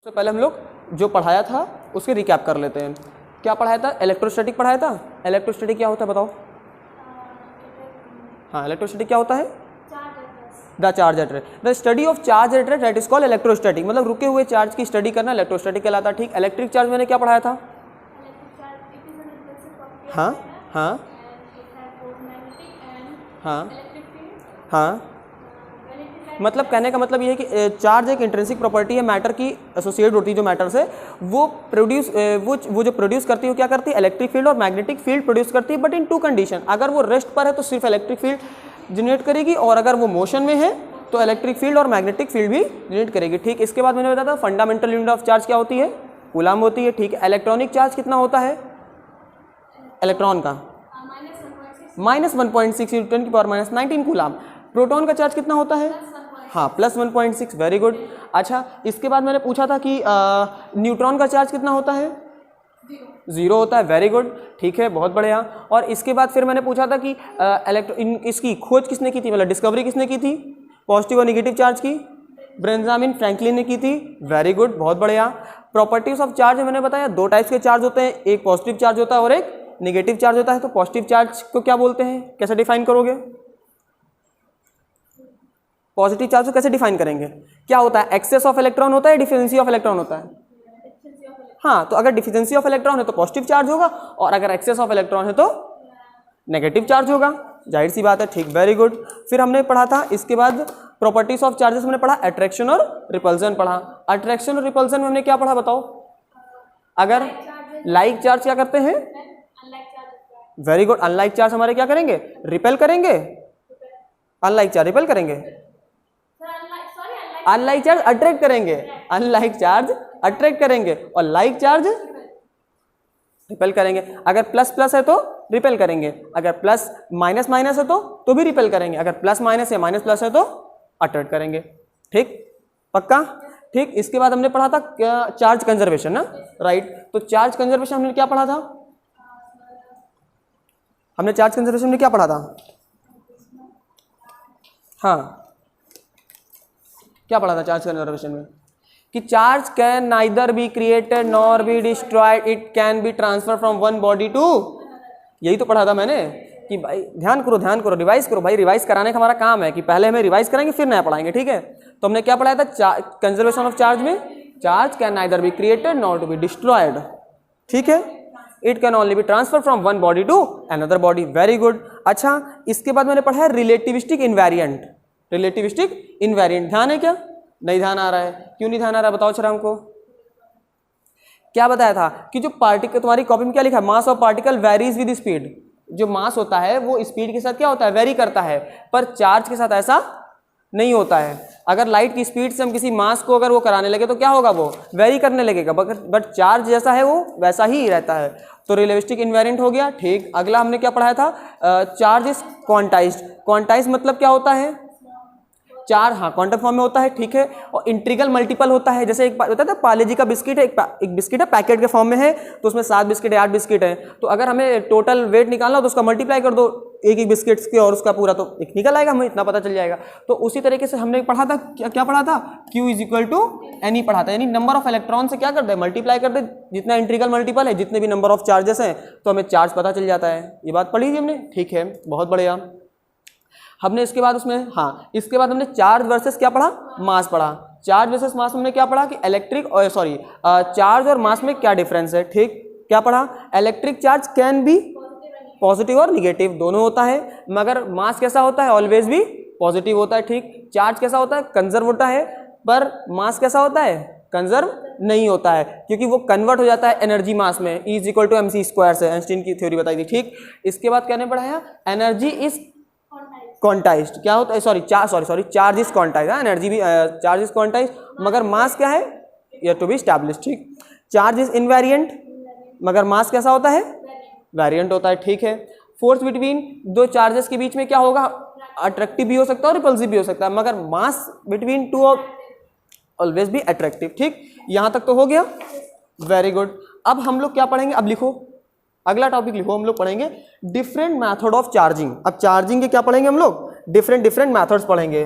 सबसे पहले हम लोग जो पढ़ाया था उसके रिकैप कर लेते हैं। क्या पढ़ाया था? इलेक्ट्रोस्टैटिक पढ़ाया था। इलेक्ट्रोस्टैटिक क्या होता है बताओ? हाँ, इलेक्ट्रोस्टैटिक क्या होता है? The charge at rest, the study of charge at rest that is called electrostatic. मतलब रुके हुए चार्ज की स्टडी करना इलेक्ट्रोस्टैटिक कहलाता है। ठीक। इलेक्ट्रिक चार्ज मैंने क्या पढ़ाया था? हाँ हाँ हाँ हाँ। मतलब कहने का मतलब ये है कि चार्ज एक इंट्रिंसिक प्रॉपर्टी है मैटर की, एसोसिएट होती है जो मैटर से, वो प्रोड्यूस वो जो प्रोड्यूस करती है वो क्या करती है? इलेक्ट्रिक फील्ड और मैग्नेटिक फील्ड प्रोड्यूस करती है, बट इन टू कंडीशन। अगर वो रेस्ट पर है तो सिर्फ इलेक्ट्रिक फील्ड जनरेट करेगी, और अगर वो मोशन में है तो इलेक्ट्रिक फील्ड और मैग्नेटिक फील्ड भी जनरेट करेगी। ठीक। इसके बाद मैंने बताया था फंडामेंटल यूनिट ऑफ चार्ज क्या होती है? कूलम होती है। ठीक है। इलेक्ट्रॉनिक चार्ज कितना होता है इलेक्ट्रॉन का? -1.6 × 10⁻⁻19 कूलम। प्रोटॉन का चार्ज कितना होता है? हाँ, +1.6। Very good. अच्छा, इसके बाद मैंने पूछा था कि न्यूट्रॉन का चार्ज कितना होता है? 0 होता है। Very good. ठीक है, बहुत बढ़िया। और इसके बाद फिर मैंने पूछा था कि इसकी खोज किसने की थी, मतलब डिस्कवरी किसने की थी पॉजिटिव और निगेटिव चार्ज की? बेंजामिन फ्रैंकलिन ने की थी। वेरी गुड, बहुत बढ़िया। प्रॉपर्टीज ऑफ चार्ज मैंने बताया 2 टाइप्स के चार्ज होते हैं, एक पॉजिटिव चार्ज होता है और एक नेगेटिव चार्ज होता है। तो पॉजिटिव चार्ज को क्या बोलते हैं, कैसे डिफाइन करोगे? पॉजिटिव चार्ज को कैसे डिफाइन करेंगे? क्या होता है? एक्सेस ऑफ इलेक्ट्रॉन होता है, डिफिशिएंसी ऑफ इलेक्ट्रॉन होता है? हाँ, तो अगर डिफिशिएंसी ऑफ इलेक्ट्रॉन है तो पॉजिटिव चार्ज होगा, और अगर एक्सेस ऑफ इलेक्ट्रॉन है तो नेगेटिव चार्ज होगा। जाहिर सी बात है। ठीक, वेरी गुड। फिर हमने पढ़ा था इसके बाद प्रॉपर्टीज ऑफ चार्जेस हमने पढ़ा, अट्रैक्शन और रिपल्सन पढ़ा। अट्रैक्शन और रिपल्सन में हमने क्या पढ़ा बताओ? अगर लाइक चार्ज क्या करते हैं? Very good. अनलाइक चार्ज हमारे क्या करेंगे? रिपेल करेंगे। अनलाइक चार्ज रिपेल करेंगे, अनलाइक चार्ज अट्रैक्ट करेंगे। अनलाइक चार्ज अट्रैक्ट करेंगे और लाइक चार्ज रिपेल करेंगे। अगर प्लस प्लस है तो रिपेल करेंगे, अगर प्लस माइनस माइनस है तो भी रिपेल करेंगे, अगर प्लस माइनस या माइनस प्लस है तो अट्रैक्ट करेंगे। ठीक, पक्का? ठीक। इसके बाद हमने पढ़ा था चार्ज कंजर्वेशन ना, राइट। तो चार्ज कंजर्वेशन हमने क्या पढ़ा था? हमने चार्ज कंजर्वेशन में क्या पढ़ा था? हाँ, क्या पढ़ा था चार्ज कंजर्वेशन में? कि charge can neither be created nor be destroyed, it can be transfer from one body to. यही तो पढ़ा था मैंने कि भाई ध्यान करो, रिवाइज करो। भाई रिवाइज कराने का हमारा काम है कि पहले हमें रिवाइज करेंगे फिर नया पढ़ाएंगे। ठीक है। तो हमने क्या पढ़ाया था कंजर्वेशन ऑफ चार्ज में? Charge can neither be created nor to be destroyed. ठीक है। It can only be transfer from one body to another body. Very good. अच्छा, इसके बाद मैंने पढ़ा है रिलेटिविस्टिक इनवेरिएंट। रिलेटिविस्टिक इनवेरिएंट ध्यान है क्या? नहीं ध्यान आ रहा है? क्यों नहीं ध्यान आ रहा है बताओ जरा हमको। क्या बताया था कि जो पार्टिकल, तुम्हारी कॉपी में क्या लिखा है? Mass of particle varies with speed. जो मास होता है वो स्पीड के साथ क्या होता है? वेरी करता है, पर चार्ज के साथ ऐसा नहीं होता है। अगर लाइट की स्पीड से हम किसी मास को अगर वो कराने लगे तो क्या होगा? वो वेरी करने लगेगा, बट चार्ज जैसा है वो वैसा ही रहता है। तो रिलेटिविस्टिक इनवेरिएंट हो गया। ठीक। अगला हमने क्या पढ़ाया था? Charge is quantized. क्वांटाइज्ड मतलब क्या होता है? चार, हाँ, क्वांटम फॉर्म में होता है। ठीक है। और इंटीग्रल मल्टीपल होता है। जैसे एक होता है पार्ले जी का बिस्किट है, एक बिस्किट है पैकेट के फॉर्म में है, तो उसमें 7 बिस्किट है, 8 बिस्किट है। तो अगर हमें टोटल वेट निकालना हो तो उसका मल्टीप्लाई कर दो एक बिस्किट्स के और उसका पूरा, तो एक निकल आएगा, हमें इतना पता चल जाएगा। तो उसी तरीके से हमने पढ़ा था, क्या पढ़ा था? Q = N पढ़ा था, यानी नंबर ऑफ इलेक्ट्रॉन से क्या कर दे? मल्टीप्लाई कर दे। जितना इंटीग्रल मल्टीपल है, जितने भी नंबर ऑफ चार्जेस हैं, तो हमें चार्ज पता चल जाता है। ये बात पढ़ी थी हमने। ठीक है, बहुत बढ़िया। हमने इसके बाद उसमें, हाँ, इसके बाद हमने चार्ज वर्सेस क्या पढ़ा? मास पढ़ा। चार्ज वर्सेस मास हमने क्या पढ़ा कि चार्ज और मास में क्या डिफरेंस है। ठीक। क्या पढ़ा? Electric charge can be positive और निगेटिव दोनों होता है, मगर मास कैसा होता है? ऑलवेज भी पॉजिटिव होता है। ठीक। चार्ज कैसा होता है? कंजर्व होता है, पर मास कैसा होता है? कंजर्व नहीं होता है, क्योंकि वो कन्वर्ट हो जाता है एनर्जी मास में। E = mc² से आइंस्टीन की थ्योरी बताई थी। ठीक। इसके बाद क्या ने पढ़ाया? Energy is quantized. क्या होता है? Charge is quantized. एनर्जी भी चार्ज इज क्वांटाइज्ड, मगर मास क्या है? ये टू बी एस्टैब्लिश्ड। ठीक। चार्ज इज इनवेरिएंट, मगर मास कैसा होता है? वेरिएंट होता है। ठीक है। फोर्स बिटवीन दो चार्जेस के बीच में क्या होगा? अट्रैक्टिव भी हो सकता है और रिपल्सिव भी हो सकता है, मगर मास बिटवीन टू ऑलवेज भी अट्रैक्टिव। ठीक। यहां तक तो हो गया। Very good. अब हम लोग क्या पढ़ेंगे? अब लिखो, अगला टॉपिक लिखो। हम लोग पढ़ेंगे डिफरेंट मेथड ऑफ चार्जिंग। अब चार्जिंग के क्या पढ़ेंगे हम लोग? डिफरेंट मेथड्स पढ़ेंगे।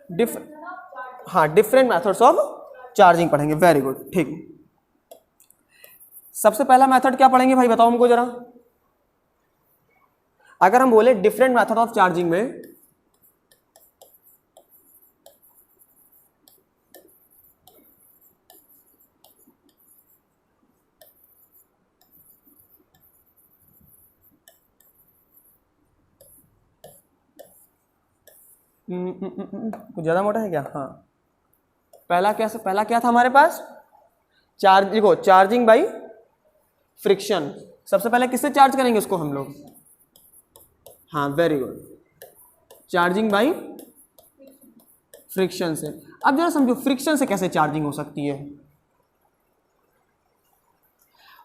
हाँ, डिफरेंट मेथड्स ऑफ चार्जिंग पढ़ेंगे। वेरी गुड, ठीक। सबसे पहला मेथड क्या पढ़ेंगे भाई, बताओ हमको जरा। अगर हम बोले डिफरेंट मेथड ऑफ चार्जिंग में, कुछ ज्यादा मोटा है क्या? हाँ, पहला क्या था हमारे पास? देखो, चार्जिंग बाई फ्रिक्शन। सबसे पहले किससे चार्ज करेंगे उसको हम लोग? हाँ, very good, charging by friction से। अब जरा समझो फ्रिक्शन से कैसे चार्जिंग हो सकती है।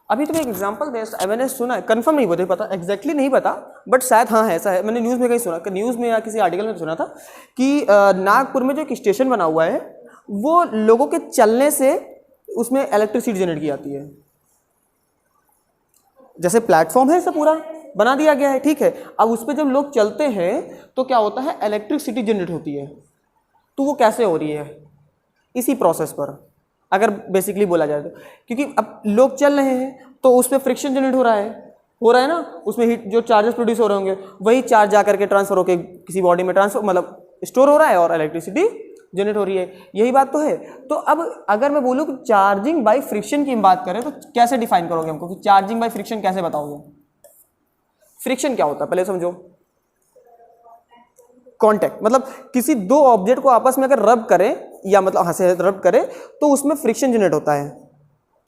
अभी तो एक एग्जांपल दे, मैंने सुना है, कंफर्म नहीं मुझे पता, एग्जैक्टली नहीं पता, बट शायद हाँ ऐसा है, मैंने न्यूज़ में कहीं सुना, न्यूज़ में या किसी आर्टिकल में सुना था कि नागपुर में जो एक स्टेशन बना हुआ है वो लोगों के चलने से उसमें इलेक्ट्रिसिटी जनरेट की जाती है। जैसे प्लेटफॉर्म है, ऐसा पूरा बना दिया गया है, ठीक है। अब उस पर जब लोग चलते हैं तो क्या होता है, इलेक्ट्रिसिटी जनरेट होती है। तो वो कैसे हो रही है? इसी प्रोसेस पर अगर बेसिकली बोला जाए तो, क्योंकि अब लोग चल रहे हैं तो उस पर फ्रिक्शन जनरेट हो रहा है ना, उसमें हीट, जो चार्जेस प्रोड्यूस हो रहे होंगे वही चार्ज जा करके ट्रांसफर होकर किसी बॉडी में ट्रांसफर, मतलब स्टोर हो रहा है और इलेक्ट्रिसिटी जनरेट हो रही है। यही बात तो है। तो अब अगर मैं बोलूँ कि चार्जिंग बाय फ्रिक्शन की बात करें तो कैसे डिफाइन करोगे हमको कि चार्जिंग बाय फ्रिक्शन कैसे बताओगे? फ्रिक्शन क्या होता है पहले समझो। कांटेक्ट, मतलब किसी दो ऑब्जेक्ट को आपस में अगर रब करें या मतलब हाँ से रब करें तो उसमें फ्रिक्शन जनरेट होता है।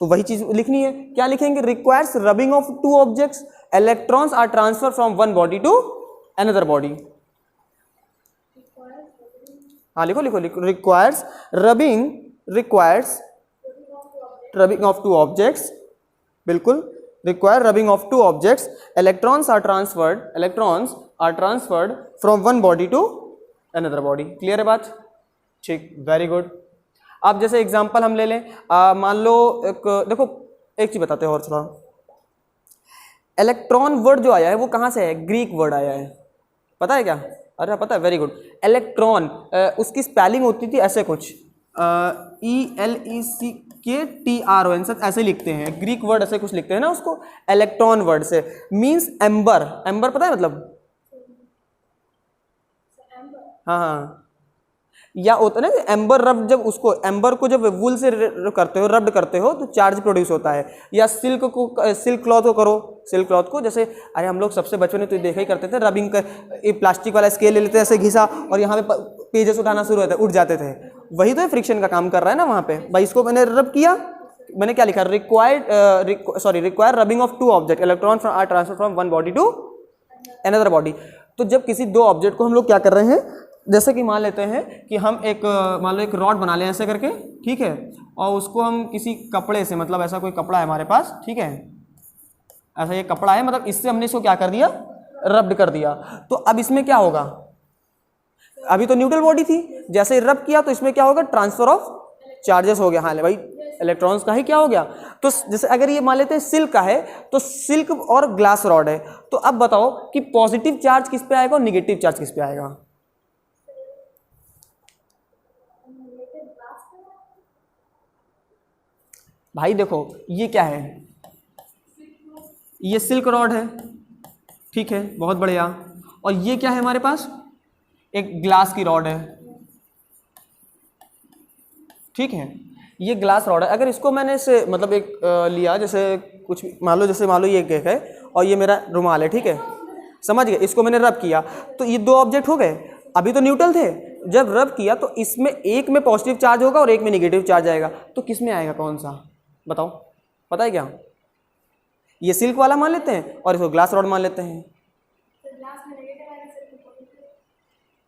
तो वही चीज लिखनी है। क्या लिखेंगे? Requires rubbing of two objects, electrons are transfer from one body to another body. हाँ लिखो लिखो लिखो, requires rubbing of two objects, बिल्कुल, require rubbing of two objects, electrons are transferred from one body to another body। Clear है बात? ठीक, very good. अब जैसे एग्जांपल हम ले लें, मान लो देखो एक चीज बताते हैं और थोड़ा, इलेक्ट्रॉन वर्ड जो आया है वो कहाँ से है? ग्रीक वर्ड आया है, पता है क्या? अरे पता है, वेरी गुड। इलेक्ट्रॉन उसकी स्पेलिंग होती थी ऐसे कुछ, ELECKTRON, सच ऐसे लिखते हैं, ग्रीक वर्ड ऐसे कुछ लिखते हैं ना उसको, इलेक्ट्रॉन वर्ड से। मींस एम्बर, एम्बर पता है मतलब? हाँ, या होता है ना एम्बर रब, जब उसको एम्बर को जब वूल से करते हो, रब्ड करते हो तो चार्ज प्रोड्यूस होता है। या सिल्क क्लॉथ को करो, सिल्क क्लॉथ को, जैसे अरे हम लोग सबसे बचपन में तो देखा ही करते थे, रबिंग कर, प्लास्टिक वाला स्केल ले लेते ऐसे घिसा और यहाँ पे पेजेस उठाना शुरू होता है, उठ जाते थे। वही तो फ्रिक्शन का काम कर रहा है ना वहाँ पे भाई। इसको मैंने रब किया, मैंने क्या लिखा? Require rubbing of two object, electron are transfer from one body to another body. तो जब किसी दो ऑब्जेक्ट को हम लोग क्या कर रहे हैं, जैसे कि मान लेते हैं कि हम मान लो एक रॉड बना लें ऐसे करके, ठीक है, और उसको हम किसी कपड़े से, मतलब ऐसा कोई कपड़ा है हमारे पास, ठीक है, ऐसा ये कपड़ा है, मतलब इससे हमने इसको क्या कर दिया? रब्ड कर दिया। तो अब इसमें क्या होगा? अभी तो न्यूट्रल बॉडी थी, जैसे रब किया तो इसमें क्या होगा? ट्रांसफर ऑफ चार्जेस हो गया। हाँ भाई, इलेक्ट्रॉन्स का ही क्या हो गया? तो जैसे अगर ये मान लेते हैं सिल्क का है, तो सिल्क और ग्लास रॉड है, तो अब बताओ कि पॉजिटिव चार्ज किस पे आएगा और निगेटिव चार्ज किस पे आएगा? भाई देखो ये क्या है, ये सिल्क रॉड है, ठीक है, बहुत बढ़िया। और ये क्या है हमारे पास? एक ग्लास की रॉड है, ठीक है, ये ग्लास रॉड है। अगर इसको मैंने से मतलब एक लिया, जैसे कुछ मान लो ये केक है और ये मेरा रुमाल है, ठीक है, समझ गए? इसको मैंने रब किया तो ये दो ऑब्जेक्ट हो गए। अभी तो न्यूट्रल थे, जब रब किया तो इसमें एक में पॉजिटिव चार्ज होगा और एक में निगेटिव चार्ज आएगा। तो किस में आएगा? कौन सा बताओ? पता है क्या? ये सिल्क वाला मान लेते हैं और इसको ग्लास रॉड मान लेते हैं।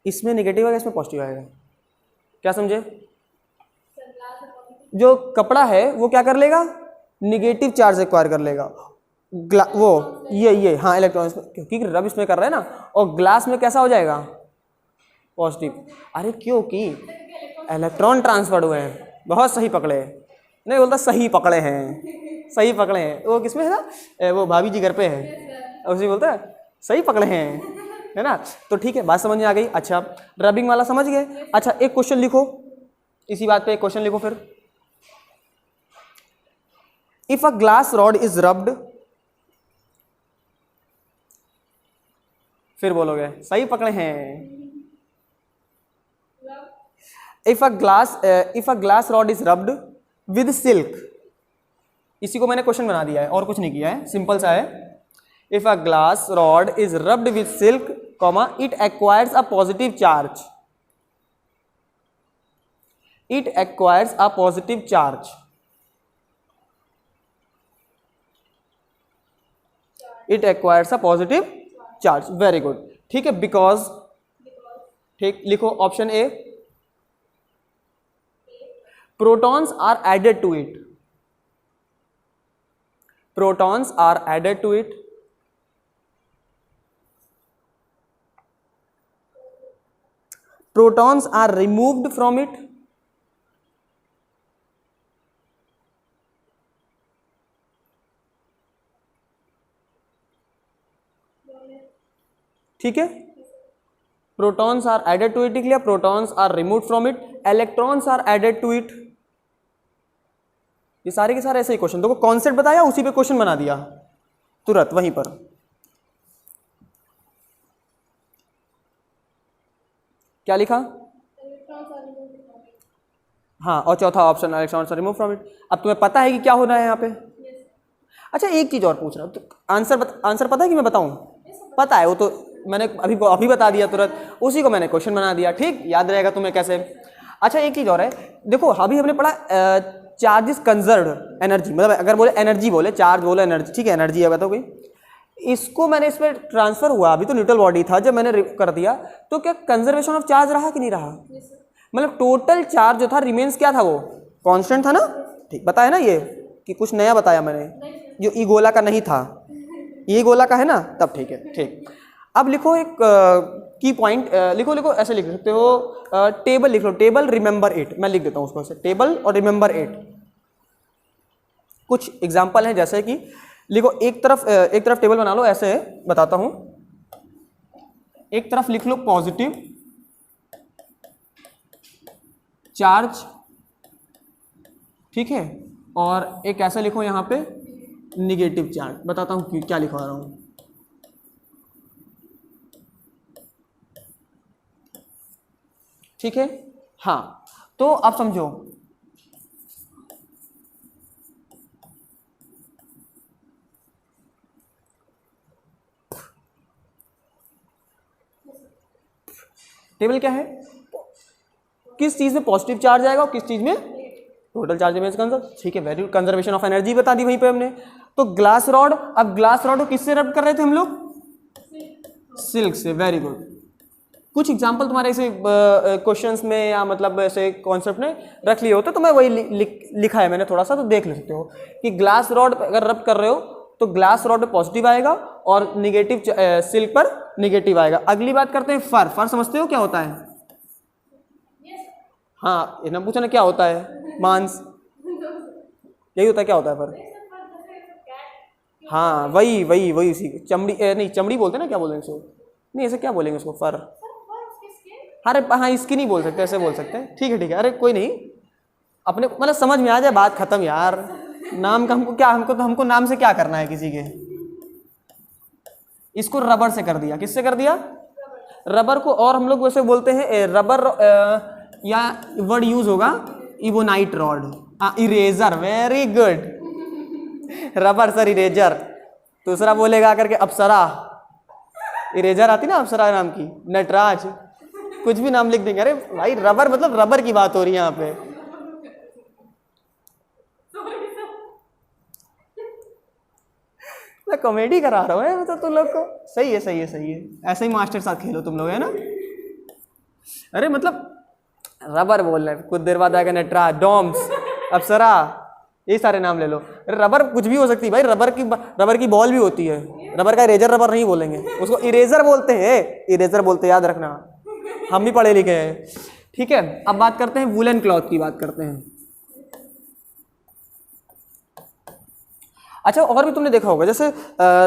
इसमें निगेटिव आएगा, इसमें पॉजिटिव आएगा। क्या समझे? जो कपड़ा है वो क्या कर लेगा? निगेटिव चार्ज एक्वायर कर लेगा। वो ये हाँ इलेक्ट्रॉन, क्योंकि रब इसमें कर रहा है ना, और ग्लास में कैसा हो जाएगा? पॉजिटिव। अरे क्योंकि इलेक्ट्रॉन ट्रांसफर हुए हैं। बहुत सही पकड़े, नहीं बोलता सही पकड़े हैं, सही पकड़े हैं। वो किसमें है ना, वो भाभी जी घर पे है, उसी बोलता है सही पकड़े हैं, है ना। तो ठीक है, बात समझ में आ गई। अच्छा, रबिंग वाला समझ गए। अच्छा, एक क्वेश्चन लिखो, इसी बात पे एक क्वेश्चन लिखो फिर। If a glass rod is rubbed, फिर बोलोगे, सही पकड़े हैं। If a glass rod is rubbed with silk, इसी को मैंने क्वेश्चन बना दिया है और कुछ नहीं किया है, सिंपल सा है। If a glass rod is rubbed with silk, comma, it acquires a positive charge, it acquires a positive charge, it acquires a positive charge. Very good, ठीक है। बिकॉज, ठीक, लिखो option A, protons are added to it, protons are added to it, protons are removed from it, ठीक है। protons are added to it लिख लिया, protons are removed from it, electrons are added to it। ये सारे के सारे ऐसे ही question, देखो कॉन्सेप्ट बताया, उसी पे क्वेश्चन बना दिया तुरंत वहीं पर। क्या लिखा? हाँ, और चौथा option electrons are remove from it. अब तुम्हें पता है कि क्या होना है यहाँ पे। अच्छा, एक चीज और पूछ रहा हूँ, तो आंसर पता है कि मैं बताऊँ? पता है, वो तो मैंने अभी बता दिया तुरंत, उसी को मैंने क्वेश्चन बना दिया। ठीक, याद रहेगा तुम्हें कैसे। अच्छा, एक चीज और है, देखो अभी हमने पढ़ा चार्जेस कंजर्व्ड एनर्जी, मतलब अगर बोले एनर्जी, बोले चार्ज, बोले एनर्जी, ठीक है, एनर्जी है, बताओ कोई। इसको मैंने इस पर ट्रांसफर हुआ, अभी तो न्यूट्रल बॉडी था, जब मैंने कर दिया तो क्या कंजर्वेशन ऑफ चार्ज रहा कि नहीं रहा? मतलब टोटल चार्ज जो था रिमेन्स क्या था, वो कांस्टेंट था ना। ठीक, बताया ना ये कि कुछ नया बताया मैंने, जो ई गोला का नहीं था, ये गोला का है ना, तब ठीक है। ठीक, अब लिखो एक की पॉइंट, लिखो ऐसे लिख सकते हो, टेबल लिख लो, टेबल रिमेंबर इट, मैं लिख देता हूँ उसको ऐसे, टेबल और रिमेंबर इट। कुछ एग्जाम्पल है, जैसे कि लिखो एक तरफ टेबल बना लो, ऐसे बताता हूँ। एक तरफ लिख लो पॉजिटिव चार्ज, ठीक है, और एक ऐसा लिखो यहाँ पे निगेटिव चार्ज। बताता हूँ क्या लिखवा रहा हूँ। ठीक है, हाँ, तो आप समझो, टेबल क्या है, किस चीज में पॉजिटिव चार्ज आएगा और किस चीज में टोटल चार्ज में कंजर्व। ठीक है, very good, conservation of energy बता दी वहीं पे हमने। तो ग्लास रॉड, अब ग्लास रॉड को किससे रब कर रहे थे हम लोग? सिल्क से। Very good. कुछ एग्जांपल तुम्हारे ऐसे क्वेश्चंस में या मतलब ऐसे कॉन्सेप्ट में रख लिए होते, तो मैं वही लिखा है मैंने थोड़ा सा, तो देख ले सकते हो कि ग्लास रॉड अगर रब कर रहे हो तो ग्लास रॉड पे पॉजिटिव आएगा और निगेटिव सिल्क पर निगेटिव आएगा। अगली बात करते हैं फर। फर समझते हो क्या होता है? हाँ, इतना पूछा ना क्या होता है, मांस, यही होता है, क्या होता है फर? हाँ, वही उसी चमड़ी, नहीं चमड़ी बोलते हैं ना, क्या बोलेंगे इसको? नहीं, ऐसे क्या बोलेंगे उसको, फर। अरे हाँ, इसकी नहीं बोल सकते, ऐसे बोल सकते हैं। ठीक है, अरे कोई नहीं, अपने मतलब समझ में आ जाए, बात खत्म यार। नाम का हमको क्या, हमको नाम से क्या करना है किसी के। इसको रबर से कर दिया, किससे कर दिया? रबर को। और हम लोग वैसे बोलते हैं रबर, या वर्ड यूज होगा ebonite rod, eraser. Very good, rubber sir eraser. दूसरा बोलेगा करके अप्सरा, इरेजर आती ना अप्सरा नाम की, नटराज, कुछ भी नाम लिख देंगे। अरे भाई, रबर मतलब रबर की बात हो रही है यहाँ पे। मैं कॉमेडी करा रहा हूँ मतलब तुम लोग को। सही है, ऐसे ही मास्टर साथ खेलो तुम लोग, है ना। अरे मतलब रबर बोल रहे हैं, कुछ देर बाद आएगा नटराज, डॉम्स, अप्सरा, ये सारे नाम ले लो। रबर कुछ भी हो सकती है भाई, रबर की बॉल भी होती है। रबर का इरेजर रबर नहीं बोलेंगे, उसको इरेजर बोलते हैं, इरेजर बोलते हैं, याद रखना, हम भी पढ़े लिखे हैं। ठीक है, अब बात करते हैं वुलन क्लॉथ की, बात करते हैं। अच्छा, और भी तुमने देखा होगा जैसे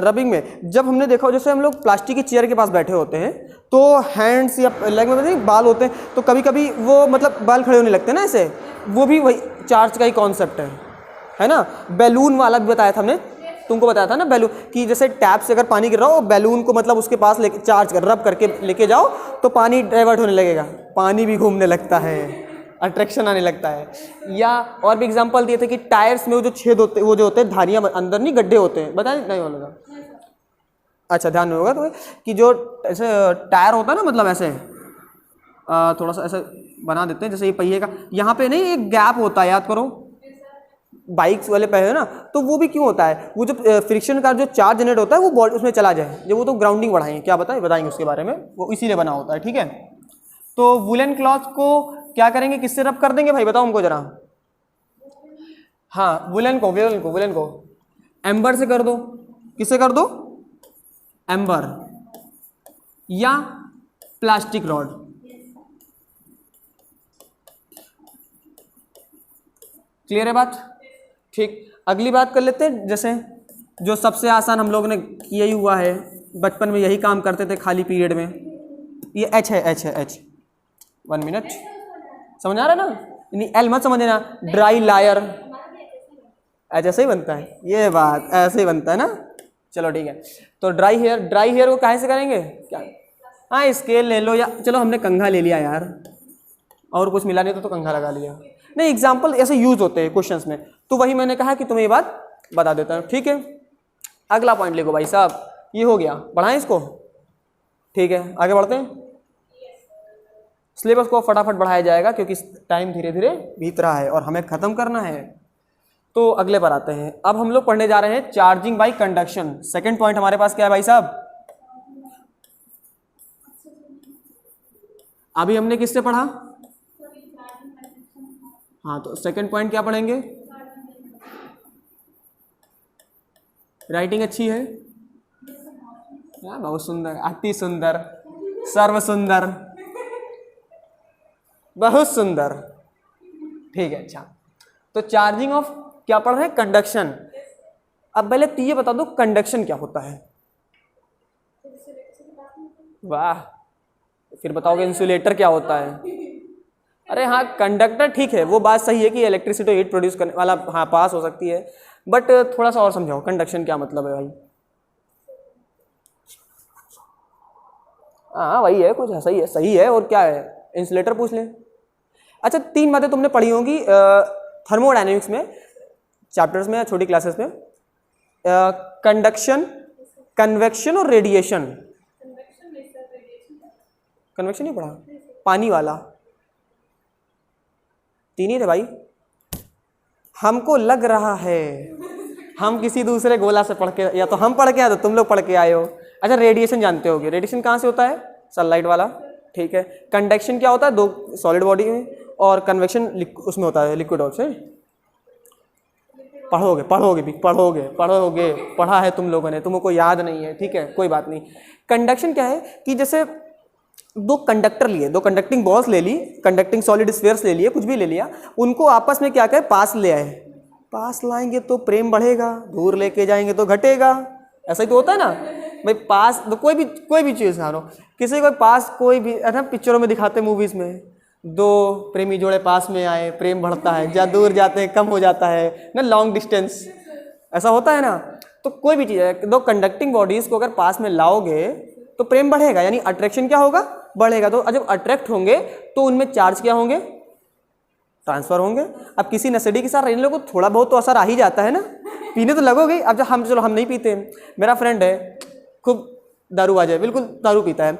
रबिंग में जब हमने देखा हो, जैसे हम लोग प्लास्टिक की चेयर के पास बैठे होते हैं तो हैंड्स या लेग में पता नहीं बाल होते हैं, तो कभी कभी वो मतलब बाल खड़े होने लगते हैं ना ऐसे, वो भी वही चार्ज का ही कॉन्सेप्ट है ना। बैलून वाला भी बताया था हमने, तुमको बताया था ना बैलून, कि जैसे टैप से अगर पानी गिर रहा हो, बैलून को मतलब उसके पास लेके चार्ज कर रब करके लेके जाओ तो पानी डाइवर्ट होने लगेगा, पानी भी घूमने लगता है, अट्रैक्शन आने लगता है। या और भी एग्जांपल दिए थे कि टायर्स में वो जो छेद होते, वो जो होते हैं धारियां अंदर, नहीं गड्ढे होते हैं, बताया नहीं होगा? अच्छा, ध्यान में होगा तो कि जो ऐसे टायर होता है ना, मतलब ऐसे थोड़ा सा ऐसे बना देते हैं, जैसे ये पहिए का यहाँ पे नहीं एक गैप होता है, याद करो बाइक्स वाले पहिए ना, तो वो भी क्यों होता है? वो जो फ्रिक्शन का जो चार्ज जनरेट होता है वो बॉडी उसमें चला जाए, जब वो तो ग्राउंडिंग बढ़ाएंगे, क्या बताएंगे उसके बारे में, वो इसीलिए बना होता है, ठीक है। तो वुलन क्लॉथ को क्या करेंगे, किससे रब कर देंगे भाई, बताओ हमको जरा। हाँ, वुलन को एम्बर से कर दो। किससे कर दो? एम्बर या प्लास्टिक रॉड। क्लियर है बात? ठीक, अगली बात कर लेते हैं, जैसे जो सबसे आसान हम लोग ने किया ही हुआ है, बचपन में यही काम करते थे खाली पीरियड में, ये एच है, एच 1 मिनट, समझ आ रहा है ना? नहीं एल मत समझना, ड्राई लायर, ऐसे ही बनता है, ये बात ऐसे ही बनता है ना। चलो ठीक है, तो ड्राई हेयर को काहे से करेंगे क्या? हाँ, स्केल ले लो, या चलो हमने कंघा ले लिया यार, और कुछ मिला नहीं तो कंघा लगा लिया। नहीं, एग्जाम्पल ऐसे यूज होते हैं क्वेश्चंस में, तो वही मैंने कहा कि तुम्हें ये बात बता देता हूँ, ठीक है। अगला पॉइंट लिखो भाई साहब, ये हो गया, बढ़ाएं इसको, ठीक है, आगे बढ़ते हैं। सिलेबस को फटाफट बढ़ाया जाएगा क्योंकि टाइम धीरे धीरे बीत रहा है और हमें ख़त्म करना है। तो अगले पर आते हैं, अब हम लोग पढ़ने जा रहे हैं charging by conduction. Second point हमारे पास क्या है भाई साहब? अभी हमने किससे पढ़ा? हाँ, तो सेकंड पॉइंट क्या पढ़ेंगे? राइटिंग अच्छी है, बहुत सुंदर, अति सुंदर, सर्व सुंदर, बहुत सुंदर, ठीक है। अच्छा, तो चार्जिंग ऑफ क्या पढ़ रहे हैं? कंडक्शन। अब पहले तो ये बता दो कंडक्शन क्या होता है। वाह, फिर बताओगे इंसुलेटर क्या होता है? अरे हाँ, कंडक्टर ठीक है, वो बात सही है कि इलेक्ट्रिसिटी हीट प्रोड्यूस करने वाला, हाँ पास हो सकती है, बट थोड़ा सा और समझाओ कंडक्शन क्या मतलब है भाई। हाँ वही है, कुछ ऐसा ही है, सही है, और क्या है, इंसुलेटर पूछ लें। अच्छा, 3 बातें तुमने पढ़ी होंगी थर्मोडायनेमिक्स में, चैप्टर्स में, छोटी क्लासेस में, कंडक्शन, कन्वेक्शन और रेडिएशन। कन्वेक्शन नहीं पढ़ा? पानी वाला 3 ही थे भाई। हमको लग रहा है हम किसी दूसरे गोला से पढ़ के, या तो हम पढ़ के आए तो तुम लोग पढ़ के आए हो। अच्छा, रेडिएशन जानते होगे, रेडिएशन कहाँ से होता है? सनलाइट वाला, ठीक है। कंडक्शन क्या होता है? 2 सॉलिड बॉडी में, और कन्वेक्शन उसमें होता है लिक्विड ऑफ से। पढ़ोगे, पढ़ा है तुम लोगों ने, तुमको याद नहीं है, ठीक है, कोई बात नहीं। कंडक्शन क्या है कि जैसे 2 कंडक्टर लिए, 2 कंडक्टिंग बॉल्स ले ली, कंडक्टिंग सॉलिड स्फीयर्स ले लिए, कुछ भी ले लिया, उनको आपस में क्या कहे, पास ले आए। पास लाएंगे तो प्रेम बढ़ेगा, दूर लेके जाएंगे तो घटेगा, ऐसा ही तो होता है ना भाई। पास तो कोई भी चीज़ मानो, किसी को पास, कोई भी है ना, पिक्चरों में दिखाते, मूवीज़ में 2 प्रेमी जोड़े पास में आए, प्रेम बढ़ता है, जहाँ दूर जाते हैं कम हो जाता है ना, लॉन्ग डिस्टेंस, ऐसा होता है ना। तो कोई भी चीज़ है, 2 कंडक्टिंग बॉडीज़ को अगर पास में लाओगे तो प्रेम बढ़ेगा, यानी अट्रैक्शन क्या होगा? बढ़ेगा। तो जब अट्रैक्ट होंगे तो उनमें चार्ज क्या होंगे? ट्रांसफर होंगे। अब किसी नशेड़ी के साथ रहने लोगों को थोड़ा बहुत तो असर आ ही जाता है ना, पीने तो लगोगे। अब जब हम नहीं पीते, मेरा फ्रेंड है खूब दारूबाज है, बिल्कुल दारू पीता है,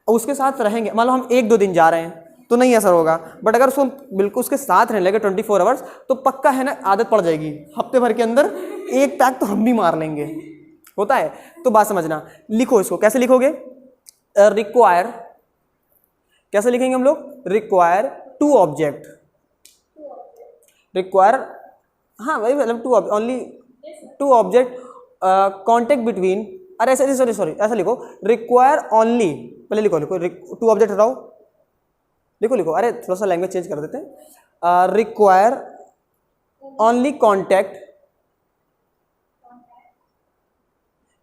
उसके साथ रहेंगे, मान लो हम 1-2 दिन जा रहे हैं तो नहीं असर होगा, बट अगर उसको बिल्कुल उसके साथ रहने लगे 24 आवर्स तो पक्का है ना, आदत पड़ जाएगी, हफ्ते भर के अंदर 1 पैक तो हम भी मार लेंगे, होता है। तो बात समझना, लिखो इसको, कैसे लिखोगे? रिक्वायर, कैसे लिखेंगे हम लोग? रिक्वायर 2 ऑब्जेक्ट, रिक्वायर, हाँ वही मतलब ओनली 2 ऑब्जेक्ट कॉन्टेक्ट बिटवीन, अरे ऐसे सॉरी ऐसा लिखो, रिक्वायर ओनली, पहले लिखो 2 ऑब्जेक्ट हटाओ, लिखो, अरे थोड़ा सा लैंग्वेज चेंज कर देते हैं। Require only contact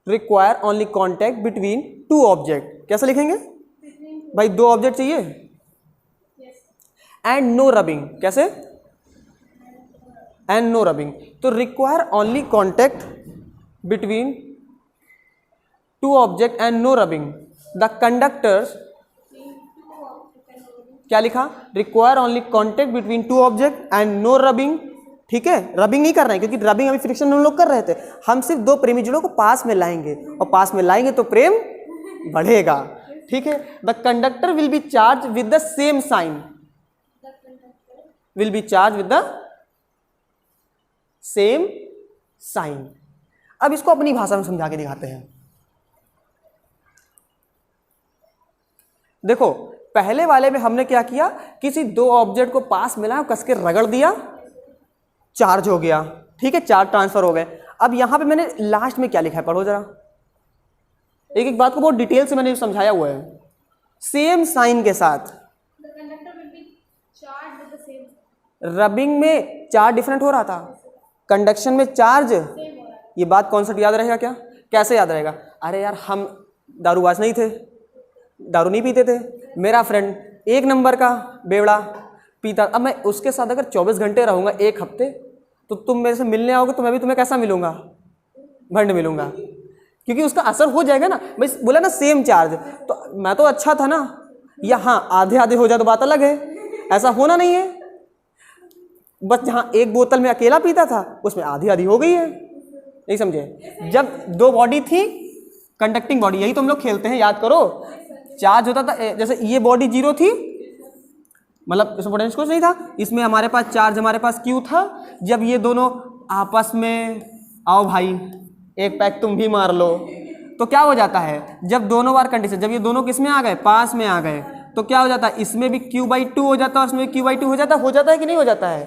require only contact between two object. कैसे लिखेंगे भाई, दो ऑब्जेक्ट चाहिए, एंड नो रबिंग। कैसे, एंड नो रबिंग। तो require only contact between two object and no rubbing the conductors. क्या लिखा, require only contact between two object and no rubbing. ठीक है, रबिंग नहीं कर रहे हैं क्योंकि रबिंग अभी फ्रिक्शन हम लोग कर रहे थे। हम सिर्फ दो प्रेमी जुड़ों को पास में लाएंगे, और पास में लाएंगे तो प्रेम बढ़ेगा। ठीक है, the conductor will be charge with the same sign, will be charge with the same sign. अब इसको अपनी भाषा में समझा के दिखाते हैं। देखो, पहले वाले में हमने क्या किया, किसी दो ऑब्जेक्ट को पास मिला, कस के रगड़ दिया, चार्ज हो गया। ठीक है, चार्ज ट्रांसफर हो गए। अब यहां पे मैंने लास्ट में क्या लिखा है, पढ़ो जरा। एक एक बात को बहुत डिटेल से मैंने समझाया हुआ है, सेम साइन के साथ। रबिंग में चार्ज डिफरेंट हो रहा था, कंडक्शन में चार्ज। ये बात कॉन्सेप्ट याद रहेगा क्या, कैसे याद रहेगा? अरे यार, हम दारूबाज नहीं थे, दारू नहीं पीते थे। मेरा फ्रेंड एक नंबर का बेवड़ा पीता, अब मैं उसके साथ अगर 24 घंटे रहूंगा, एक हफ्ते, तो तुम मेरे से मिलने आओगे तो मैं भी तुम्हें कैसा मिलूंगा, भंड मिलूंगा, क्योंकि उसका असर हो जाएगा ना। भाई बोला ना सेम चार्ज, तो मैं तो अच्छा था ना, या हाँ आधे आधे हो जाए तो बात अलग है, ऐसा होना नहीं है। बस जहाँ एक बोतल में अकेला पीता था, उसमें आधी आधी हो गई है। नहीं समझे? जब दो बॉडी थी, कंडक्टिंग बॉडी, यही तो हम लोग खेलते हैं, याद करो। चार्ज होता था, जैसे ये बॉडी जीरो थी, मतलब इसमें पोटेंशियल कुछ नहीं था, इसमें हमारे पास चार्ज, हमारे पास क्यू था। जब ये दोनों आपस में, आओ भाई एक पैक तुम भी मार लो, तो क्या हो जाता है, जब दोनों बार कंडीशन, जब ये दोनों किस में आ गए, पास में आ गए, तो क्या हो जाता है, इसमें भी Q/2 हो जाता है और इसमें भी Q/2 हो जाता है कि नहीं हो जाता है?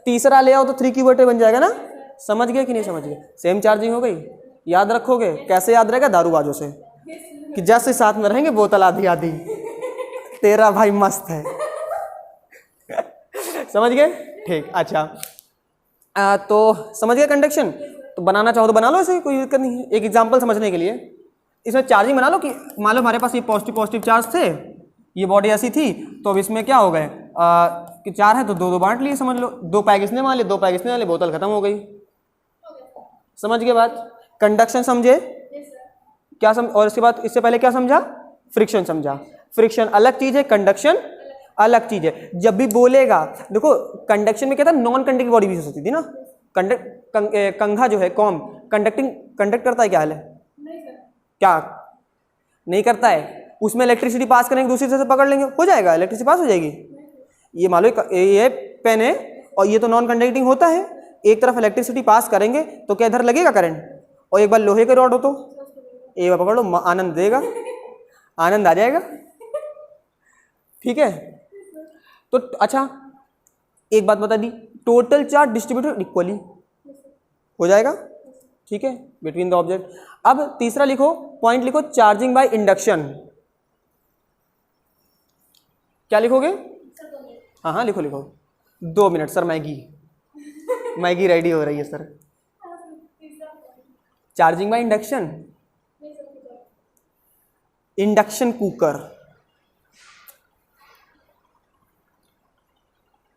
तीसरा ले आओ तो 3Q/2 बन जाएगा ना। समझ गए कि नहीं समझ गए? सेम चार्जिंग हो गई। याद रखोगे, कैसे याद रहेगा? दारूबाजों से, कि जैसे साथ में रहेंगे बोतल आधी आधी, तेरा भाई मस्त है। समझ गए? ठीक, अच्छा। तो समझ गए कंडक्शन? तो बनाना चाहो तो बना लो, ऐसे कोई दिक्कत नहीं है। एक एग्जांपल समझने के लिए, इसमें चार्जिंग बना लो कि मान लो हमारे पास ये पॉजिटिव चार्ज थे, ये बॉडी ऐसी थी, तो अब इसमें क्या हो गए कि चार है तो दो दो बांट लिए, समझ लो। दो पैक इसने मान लिए, दो पैक इसने मान लिए, बोतल खत्म हो गई। समझ गए बात? कंडक्शन समझे क्या और इसके बाद इससे पहले क्या समझा? फ्रिक्शन समझा। फ्रिक्शन अलग चीज है, कंडक्शन अलग चीज है। जब भी बोलेगा, देखो कंडक्शन में क्या था, नॉन कंडक्टिंग बॉडी भी हो सकती थी ना। कंघा जो है, कॉम कंडक्ट करता है, क्या हाल है? क्या नहीं करता है? उसमें इलेक्ट्रिसिटी पास करेंगे, दूसरी तरफ से पकड़ लेंगे, हो जाएगा, इलेक्ट्रिसिटी पास हो जाएगी। ये मान लो ये पेन है और ये तो नॉन कंडक्टिंग होता है, एक तरफ इलेक्ट्रिसिटी पास करेंगे तो क्या इधर लगेगा करंट? और एक बार लोहे के रॉड हो तो एक बार पकड़ लो, आनंद देगा, आनंद आ जाएगा। ठीक है, तो अच्छा एक बात बता दी, टोटल चार्ज डिस्ट्रीब्यूटेड इक्वली हो जाएगा। ठीक है, बिटवीन द ऑब्जेक्ट। अब तीसरा लिखो, पॉइंट लिखो, चार्जिंग बाय इंडक्शन। क्या लिखोगे? हाँ हाँ लिखो लिखो। 2 मिनट सर, मैगी रेडी हो रही है sir. Charging by induction, induction cooker,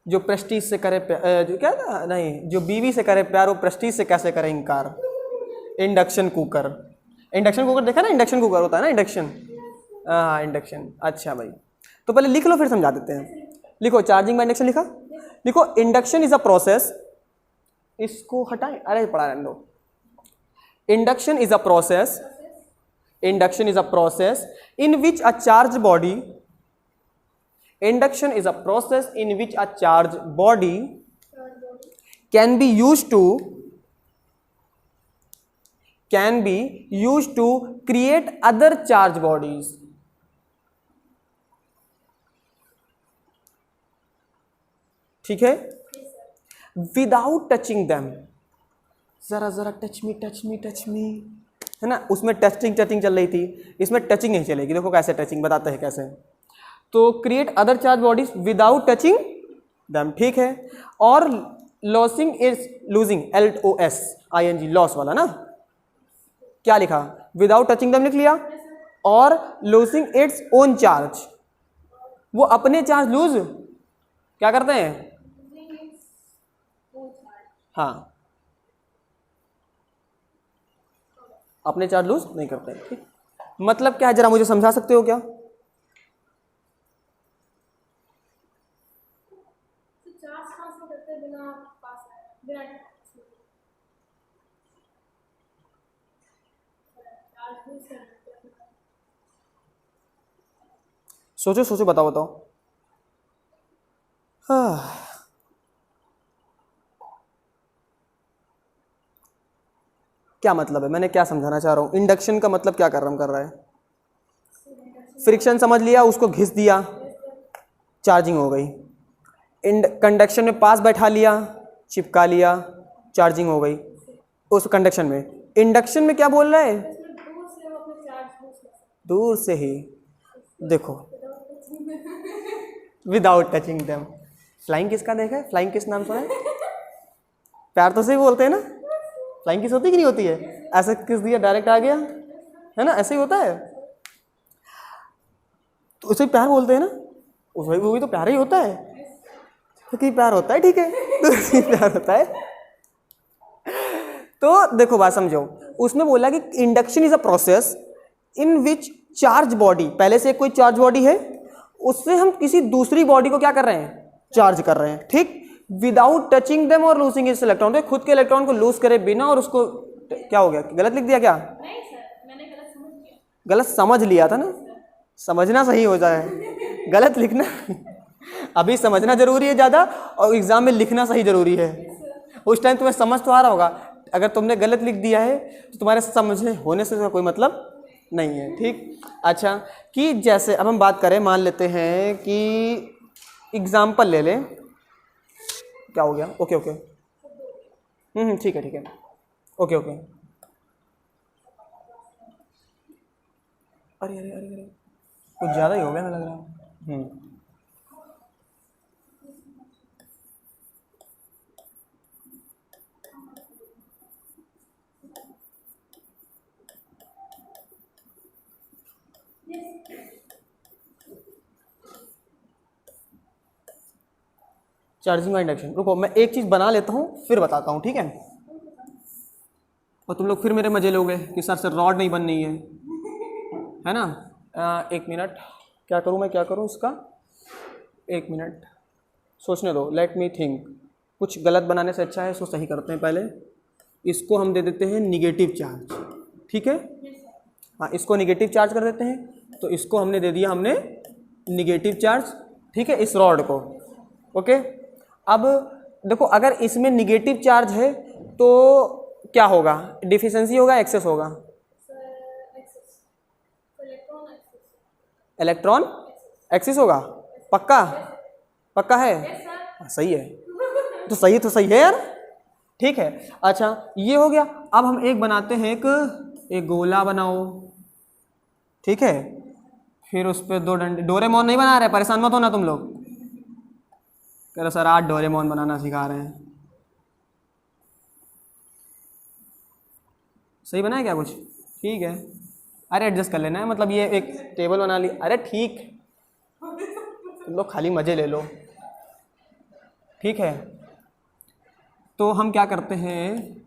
जो प्रेस्टीज से करे जो क्या था, नहीं, जो बीवी से करे प्यार वो प्रेस्टीज से कैसे करे इनकार। इंडक्शन कुकर, इंडक्शन कुकर देखा ना, इंडक्शन कुकर होता है ना, इंडक्शन। हाँ इंडक्शन, अच्छा भाई, तो पहले लिख लो फिर समझा देते हैं। लिखो चार्जिंग बाय इंडक्शन, लिखा? लिखो इंडक्शन इज अ प्रोसेस, इसको हटाएं, अरे पढ़ा रहने दो। Induction is a process, induction is a process in which a charge body, induction is a process in which a charged body can be used to create other charged bodies. ठीक है, without touching them. जरा जरा touch me है ना, उसमें touching चल रही थी, इसमें टचिंग नहीं चलेगी। देखो कैसे टचिंग, बताते हैं कैसे। तो create other charge bodies without touching them. ठीक है, और losing is losing, LOSING, loss वाला ना। क्या लिखा? विदाउट टचिंग देम लिख लिया, और लूजिंग इट्स ओन चार्ज, वो अपने चार्ज लूज क्या करते हैं, हाँ अपने चार्ज लूज नहीं करते हैं। ठीक, मतलब क्या है जरा मुझे समझा सकते हो क्या? सोचो सोचो, बताओ बताओ। हाँ, क्या मतलब है, मैंने क्या समझाना चाह रहा हूँ? इंडक्शन का मतलब क्या कर रहा है? फ्रिक्शन समझ लिया, उसको घिस दिया, चार्जिंग हो गई। कंडक्शन में पास बैठा लिया, चिपका लिया, चार्जिंग हो गई उस कंडक्शन में। इंडक्शन में क्या बोल रहा है, दूर से ही, देखो without touching them. Flying kiss का देखा है, फ्लाइंग किस नाम सुना है? प्यार तो से ही बोलते हैं ना, फ्लाइंग किस होती कि नहीं होती है? ऐसे किस दिया डायरेक्ट आ गया, है ना, ऐसे ही होता है, तो उसे प्यार बोलते हैं ना, वो भी तो प्यार ही होता है, तो कि प्यार होता है, ठीक है, तो प्यार होता है। तो देखो बात समझो, उसने बोला कि induction is a process in which charge body, पहले से कोई चार्ज बॉडी है, उससे हम किसी दूसरी बॉडी को क्या कर रहे हैं, चार्ज कर रहे हैं, ठीक, विदाउट टचिंग देम और लूजिंग इट्स इलेक्ट्रॉन, तो खुद के इलेक्ट्रॉन को लूज करे बिना, और उसको क्या हो गया, गलत लिख दिया क्या? नहीं सर, मैंने गलत समझ लिया था ना, समझना सही हो जाए, गलत लिखना अभी समझना जरूरी है ज़्यादा, और एग्जाम में लिखना सही जरूरी है। उस टाइम तुम्हें समझ तो आ रहा होगा, अगर तुमने गलत लिख दिया है तो तुम्हारे समझ होने से कोई मतलब नहीं है, ठीक। अच्छा, कि जैसे अब हम बात करें, मान लेते हैं कि एग्जाम्पल ले लें, क्या हो गया, ओके ओके, ठीक है ठीक है, ओके ओके, अरे अरे अरे अरे, कुछ ज़्यादा ही हो गया मैं लग रहा है। चार्जिंग का इंडक्शन, रुको मैं एक चीज़ बना लेता हूँ फिर बताता हूँ, ठीक है, और तुम लोग फिर मेरे मजे लोगे कि सर रॉड नहीं बननी है ना। एक मिनट, क्या करूँ मैं, क्या करूँ इसका, एक मिनट सोचने दो, लेट मी थिंक। कुछ गलत बनाने से अच्छा है इसको सही करते हैं पहले। इसको हम दे देते हैं निगेटिव चार्ज, ठीक है, हाँ इसको निगेटिव चार्ज कर देते हैं, तो इसको हमने दे दिया, हमने निगेटिव चार्ज, ठीक है, इस रॉड को, ओके। अब देखो, अगर इसमें निगेटिव चार्ज है तो क्या होगा, डिफिशिएंसी होगा, एक्सेस होगा, इलेक्ट्रॉन एक्सेस होगा, पक्का, पक्का है, सही है, तो सही है यार, ठीक है। अच्छा ये हो गया, अब हम एक बनाते हैं, एक गोला बनाओ, ठीक है, फिर उस पर दो डंडे, डोरेमोन नहीं बना रहे, परेशान मत होना तुम लोग, कह रहे सर आज डोरेमोन बनाना सिखा रहे हैं, सही बना है क्या कुछ, ठीक है, अरे एडजस्ट कर लेना है, मतलब ये एक टेबल बना ली, अरे ठीक, तुम लोग खाली मज़े ले लो, ठीक है। तो हम क्या करते हैं,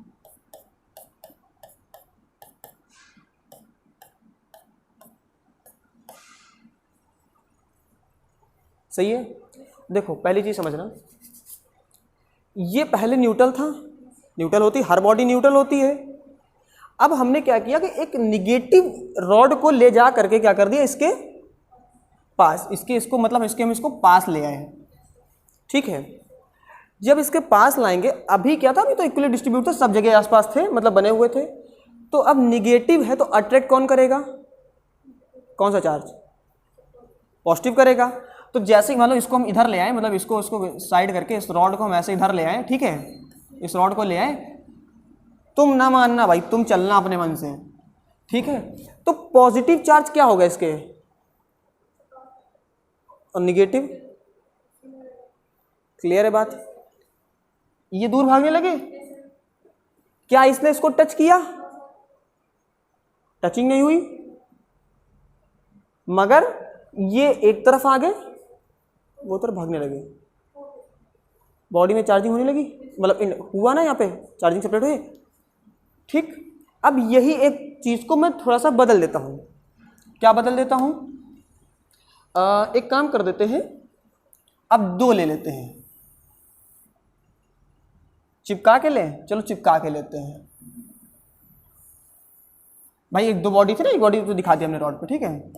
सही है, देखो पहली चीज़ समझना, ये पहले न्यूट्रल था, न्यूट्रल होती, हर बॉडी न्यूट्रल होती है। अब हमने क्या किया कि एक निगेटिव रॉड को ले जा करके क्या कर दिया, इसके पास, इसको मतलब हम इसको पास ले आए, ठीक है। जब इसके पास लाएंगे, अभी क्या था, अभी तो इक्वली डिस्ट्रीब्यूट था, सब जगह आसपास थे, मतलब बने हुए थे, तो अब निगेटिव है तो अट्रैक्ट कौन करेगा, कौन सा चार्ज, पॉजिटिव करेगा। तो जैसे ही मान लो इसको हम इधर ले आए, मतलब इसको साइड करके इस रॉड को हम ऐसे इधर ले आए, ठीक है, इस रॉड को ले आए, तुम ना मानना भाई, तुम चलना अपने मन से, ठीक है। तो पॉजिटिव चार्ज क्या होगा इसके, और निगेटिव, क्लियर है बात, ये दूर भागने लगे, क्या इसने इसको टच किया, टचिंग नहीं हुई, मगर ये एक तरफ आ गए, वो तरफ भागने लगे, बॉडी में चार्जिंग होने लगी, मतलब हुआ ना यहाँ पे चार्जिंग सेपरेट हुई। ठीक, अब यही एक चीज़ को मैं थोड़ा सा बदल देता हूँ। क्या बदल देता हूँ? एक काम कर देते हैं, अब 2 ले लेते हैं, चिपका के लें, चलो चिपका के लेते हैं भाई। 1-2 बॉडी थी ना, एक बॉडी तो दिखा दी हमने रॉड पे, ठीक है।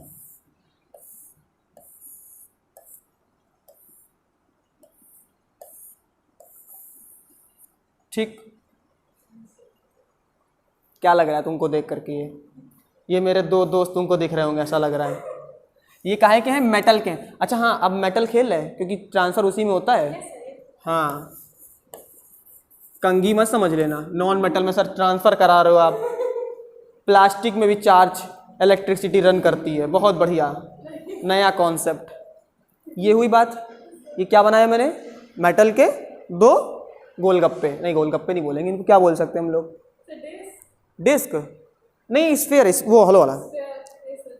ठीक, क्या लग रहा है तुमको देख करके? ये मेरे 2 दोस्त तुमको दिख रहे होंगे, ऐसा लग रहा है। ये काहे के हैं? मेटल के। अच्छा हाँ, अब मेटल खेल रहे हैं क्योंकि ट्रांसफ़र उसी में होता है। हाँ, कंघी मत समझ लेना, नॉन मेटल में सर ट्रांसफ़र करा रहे हो आप। प्लास्टिक में भी चार्ज इलेक्ट्रिसिटी रन करती है, बहुत बढ़िया नया कॉन्सेप्ट। ये हुई बात। ये क्या बनाया मैंने? मेटल के 2 गोलगप्पे, नहीं गोलगप्पे नहीं बोलेंगे इनको, क्या बोल सकते हैं हम लोग? डिस्क नहीं, स्फीयर, वो हॉलो वाला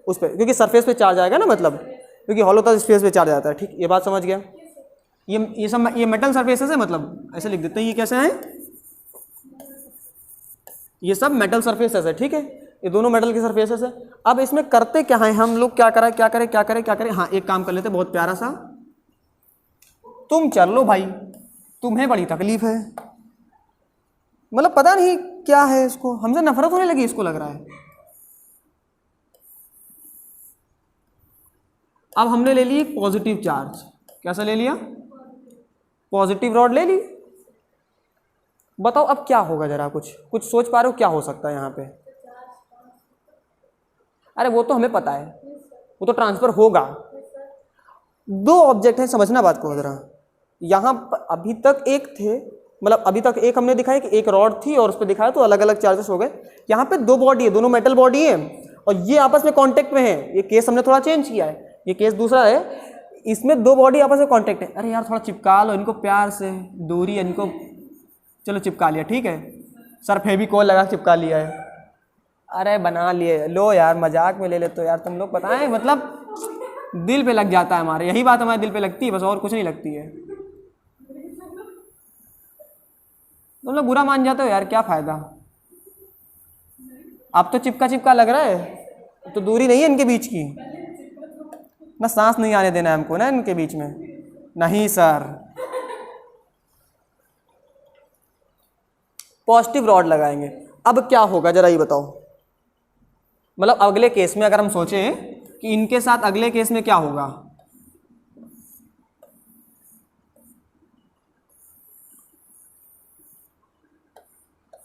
उस पर, क्योंकि सरफेस पे चार्ज आएगा ना, मतलब क्योंकि हॉलो होता है स्पेस पे चार्ज आता है। ठीक, ये बात समझ गया। ये सब ये मेटल सरफेसेस है, मतलब ऐसे लिख देते हैं। ये कैसे हैं? ये सब मेटल सरफेसेस है, ठीक है। ये दोनों मेटल के सरफेसेस है। अब इसमें करते क्या है हम लोग? क्या करें क्या करें क्या करें क्या करें? हाँ, एक काम कर लेते, बहुत प्यारा सा। तुम चल लो भाई, तुम्हें बड़ी तकलीफ है, मतलब पता नहीं क्या है इसको, हमसे नफरत होने लगी इसको, लग रहा है। अब हमने ले ली पॉजिटिव चार्ज। कैसा ले लिया? पॉजिटिव रॉड ले ली। बताओ अब क्या होगा? जरा कुछ सोच पा रहे हो क्या हो सकता है यहाँ पे? अरे वो तो हमें पता है, वो तो ट्रांसफर होगा। 2 ऑब्जेक्ट हैं, समझना बात को जरा। यहाँ पर अभी तक एक थे, मतलब अभी तक एक हमने दिखाया कि एक रॉड थी और उस पर दिखाया तो अलग अलग चार्जेस हो गए। यहाँ पे 2 बॉडी है, दोनों मेटल बॉडी है और ये आपस में कांटेक्ट में है। ये केस हमने थोड़ा चेंज किया है, ये केस दूसरा है। इसमें 2 बॉडी आपस में कांटेक्ट है। अरे यार थोड़ा चिपका लो इनको प्यार से, दूरी है इनको। चलो चिपका लिया, ठीक है सर, फेविकोल लगा चिपका लिया है। अरे बना लिए, लो यार मजाक में ले ले तो यार तुम लोग, पता है मतलब दिल पे लग जाता है हमारे, यही बात हमारे दिल पे लगती है बस, और कुछ नहीं लगती है। तुम लोग बुरा मान जाते हो यार, क्या फ़ायदा। अब तो चिपका चिपका लग रहा है, तो दूरी नहीं है इनके बीच की ना, सांस नहीं आने देना है हमको ना इनके बीच में। नहीं सर, पॉजिटिव रॉड लगाएंगे। अब क्या होगा जरा ये बताओ? मतलब अगले केस में अगर हम सोचें कि इनके साथ अगले केस में क्या होगा,